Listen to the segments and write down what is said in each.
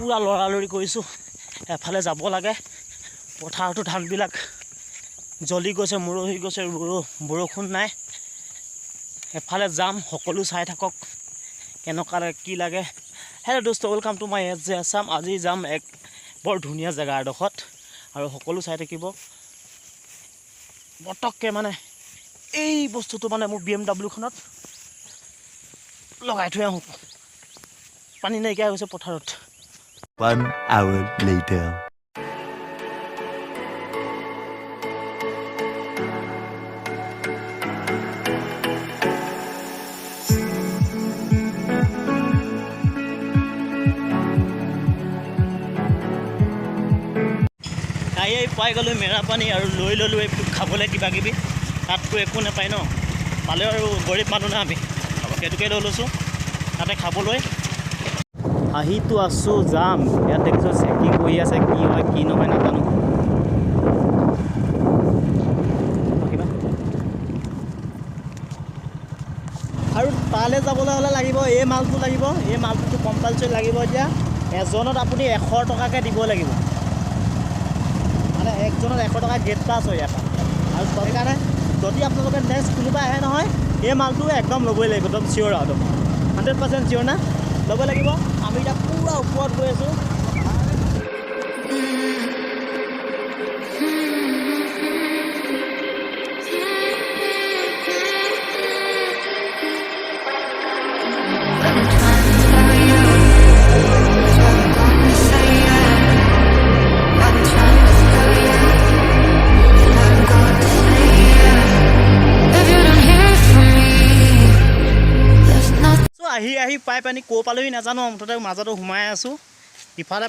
পুৰা লৰালৰি কৰিছোঁ এফালে যাব লাগে পথাৰটো ধানবিলাক জ্বলি গৈছে মৰহি গৈছে বৰষুণ নাই এফালে যাম সকলো চাই থাকক কেনেকুৱা কি লাগে হেল্ল' দোস্ত ৱেলকাম টু মাই আছাম আজি যাম এক বৰ ধুনীয়া জেগা এডোখৰত আৰু সকলো চাই থাকিব পটককৈ মানে এই বস্তুটো মানে মোৰ BMW খনত লগাই থৈ আহোঁ পানী নাইকিয়া হৈছে পথাৰত 1 hour later পাই গ'লোঁ মেৰা পানী আৰু লৈ ল'লোঁ এই খাবলৈ কিবা কিবি তাততো একো নাপায় ন পালেও আৰু গৰীব মানুহ না আমি সেইটোকে লৈ লৈছোঁ তাতে খাবলৈ আহিতো আছোঁ যাম ইয়াত দেখিছোঁ চেকিং কৰি আছে কি হয় কি নহয় নাজানো আৰু তালৈ যাবলৈ হ'লে লাগিব এই মালটোতো কম্পালচৰি লাগিব এতিয়া এজনত আপুনি 100 টকাকৈ দিব লাগিব মানে একজনত 100 টকা গেট পাছ হয় ইয়াত আৰু সেইকাৰণে যদি আপোনালোকে নেক্সট কোনোবা আহে নহয় এই মালটো একদম ল'বই লাগিব একদম চিয়'ৰ আৰু 100% চিয়'ৰ না ল'ব লাগিব আমি এতিয়া পুৰা ওপৰত গৈ আছোঁ আহি পাই পানী ক'ৰ পালেহি নাজানো মুঠতে মাজতো সোমাই আছোঁ ইফালে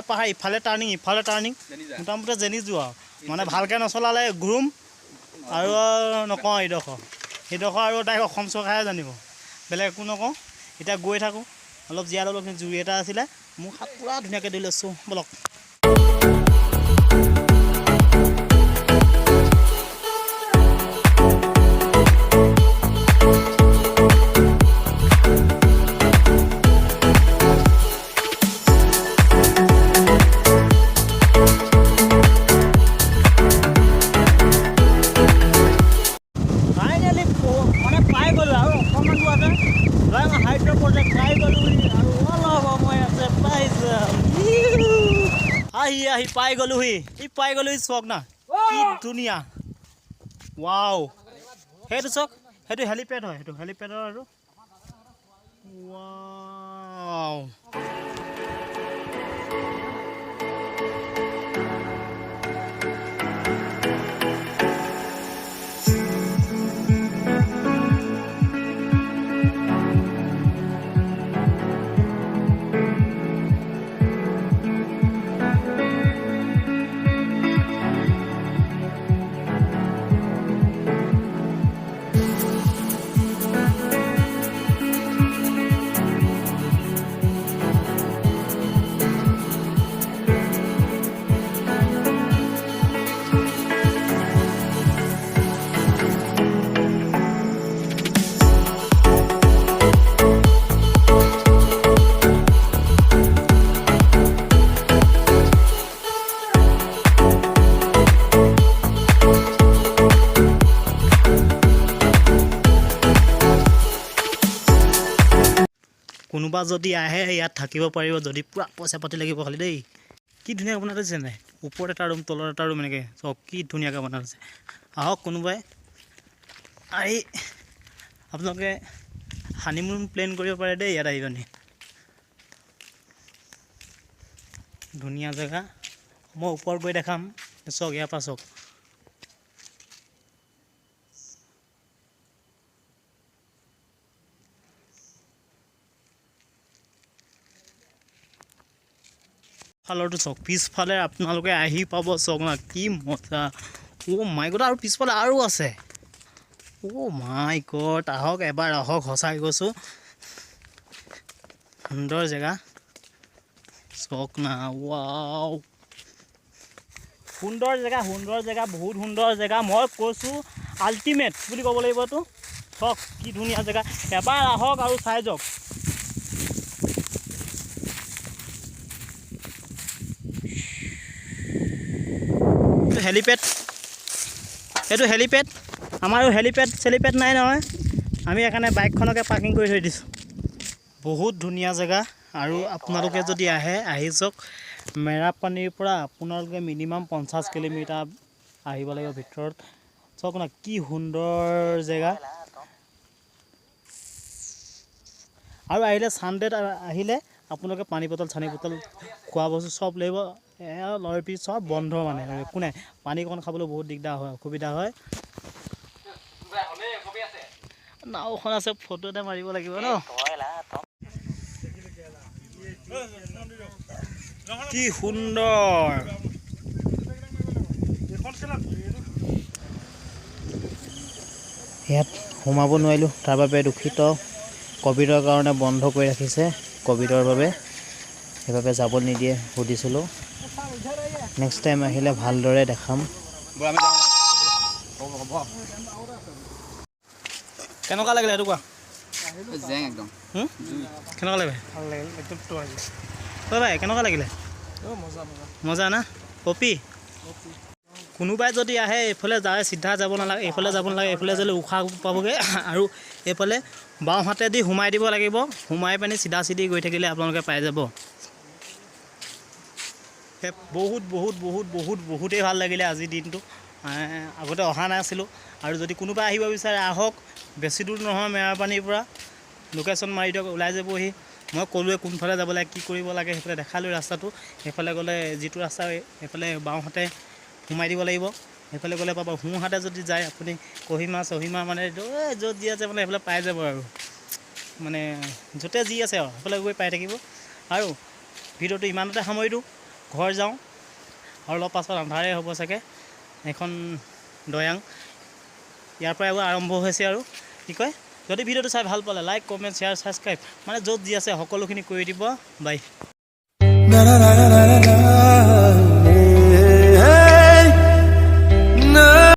পাহাৰ ইফালে টাৰ্ণিং মোটামুটি জানিছোঁ আৰু মানে ভালকৈ নচলালে ঘূৰোম আৰু নকওঁ সেইডোখৰ আৰু তাইক অসম চৰকাৰে জানিব বেলেগ একো নকওঁ এতিয়া গৈ থাকোঁ অলপ জীয়াই ল'লোঁ জুই এটা আছিলে মোক পূৰা ধুনীয়াকৈ দি লৈছোঁ বলক আহি পাই গ'লোহি চক না কি ধুনীয়া ৱাও সেইটো চক সেইটো হেলিপেড হয় সেইটো হেলিপেডৰ আৰু ৱাও কোনোবা যদি আহে ইয়াত থাকিব পাৰিব যদি পুৰা পইচা পাতি লাগিব খালি দেই কি ধুনীয়াকৈ বনাই থৈছে নাই ওপৰত এটা ৰুম তলত এটা ৰুম এনেকৈ চব কি ধুনীয়াকৈ বনাই থৈছে আহক কোনোবাই আহি আপোনালোকে হানিমুন প্লেন কৰিব পাৰে দেই ইয়াত আহি পিনি ধুনীয়া জেগা মই ওপৰত গৈ দেখাম চক ইয়াৰ পৰা চক ফালৰটো চক পিছফালে আপোনালোকে আহি পাব চক না কি মজা মাই গড আৰু পিছফালে আৰু আছে মাই গড আহক এবাৰ আহক সঁচাকৈ কৈছোঁ সুন্দৰ জেগা চক না ৱাও সুন্দৰ জেগা বহুত সুন্দৰ জেগা মই কৈছোঁ আল্টিমেট বুলি ক'ব লাগিব এইটো চক কি ধুনীয়া জেগা এবাৰ আহক আৰু চাই যাওক হেলিপেড, এইটো হেলিপেড। আমাৰো হেলিপেড চেলিপেড নাই নহয়, আমি সেইকাৰণে বাইকখনকে পাৰ্কিং কৰি থৈ দিছোঁ। বহুত ধুনীয়া জেগা, আৰু আপোনালোকে যদি আহি যাওক। মেৰাপানীৰ পৰা আপোনালোকে মিনিমাম 50 কিলোমিটাৰ আহিব লাগিব ভিতৰত। চাওক না কি সুন্দৰ জেগা। আৰু আহিলে ছানডেত আহিলে আপোনালোকে পানী বটল চানী বটল খোৱা বস্তু চব লাগিব। লয় পিছ চব বন্ধ, মানে একো নাই। পানী অকণ খাবলৈ বহুত দিগদাৰ হয়, অসুবিধা হয়। নাওখন আছে, ফটো এটা মাৰিব লাগিব ন। কি সুন্দৰ। ইয়াত সোমাব নোৱাৰিলোঁ, তাৰ বাবে দুখিত। ক'ভিডৰ কাৰণে বন্ধ কৰি ৰাখিছে, ক'ভিডৰ বাবে সেইবাবে যাব নিদিয়ে। সুধিছিলোঁ, নেক্সট টাইম আহিলে ভালদৰে দেখাম। কেনেকুৱা লাগিলে এইটো কোৱা? একদম কেনেকুৱা লাগিলে? ভাল লাগিল একদম। ভাই কেনেকুৱা লাগিলে? মজা না কপি। কোনোবাই যদি আহে এইফালে যায়, চিধা যাব নালাগে, এইফালে যাব নালাগে। এইফালে যালে উশাহ পাবগৈ, আৰু এইফালে বাওঁ হাতেদি সোমাই দিব লাগিব। সোমাই পানি চিধা চিধি গৈ থাকিলে আপোনালোকে পাই যাব। বহুতেই ভাল লাগিলে আজিৰ দিনটো। আগতে অহা নাছিলোঁ, আৰু যদি কোনোবা আহিব বিচাৰে আহক। বেছি দূৰ নহয় মেৰাপানীৰ পৰা। লোকেশ্যন মাৰি দিয়ক, ওলাই যাবহি। মই ক'লোৱে কোনফালে যাব লাগে, কি কৰিব লাগে, সেইফালে দেখালোঁ ৰাস্তাটো। সেইফালে গ'লে যিটো ৰাস্তা সেইফালে বাওঁহাতে সোমাই দিব লাগিব। সেইফালে গ'লে পাব। সোঁহাতে যদি যায় আপুনি কহিমা চহিমা, মানে য'ত যি আছে মানে সেইফালে পাই যাব। আৰু মানে য'তে যি আছে আৰু সেইফালে গৈ পাই থাকিব। আৰু ভিডিঅ'টো ইমানতে সামৰি দিওঁ, ঘৰ যাওঁ। আৰু অলপ পাছত আন্ধাৰে হ'ব চাগে। এখন দয়াং ইয়াৰ পৰাই আৰম্ভ হৈছে। আৰু কি কয়, যদি ভিডিঅ'টো চাই ভাল পালে লাইক কমেণ্ট শ্বেয়াৰ ছাবস্ক্ৰাইব, মানে য'ত যি আছে সকলোখিনি কৰি দিব। বাই।